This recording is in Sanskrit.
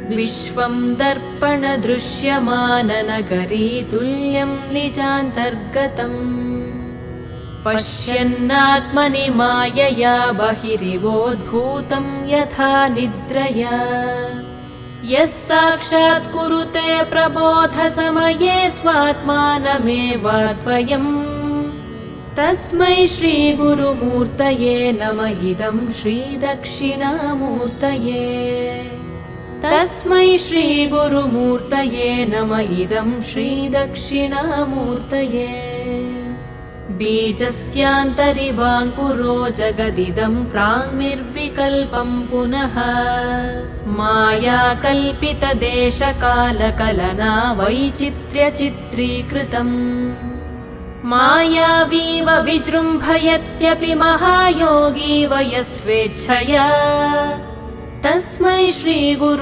विश्वं दर्पणदृश्यमाननगरी तुल्यं निजान्तर्गतम् पश्यन्नात्मनि मायया बहिरिवोद्भूतं यथा निद्रया यः साक्षात् कुरुते प्रबोधसमये स्वात्मानमेवाद्वयम् तस्मै श्रीगुरुमूर्तये नमः इदं श्रीदक्षिणामूर्तये तस्मै श्रीगुरुमूर्तये नमः इदं श्रीदक्षिणामूर्तये बीजस्यान्तरिवाङ्कुरो जगदिदं प्राङ्निर्विकल्पं पुनः मायाकल्पितदेशकालकलना वैचित्र्यचित्रीकृतम् मायावीव विजृम्भयत्यपि महायोगी वयस्वेच्छया तस्मै श्रीगुरु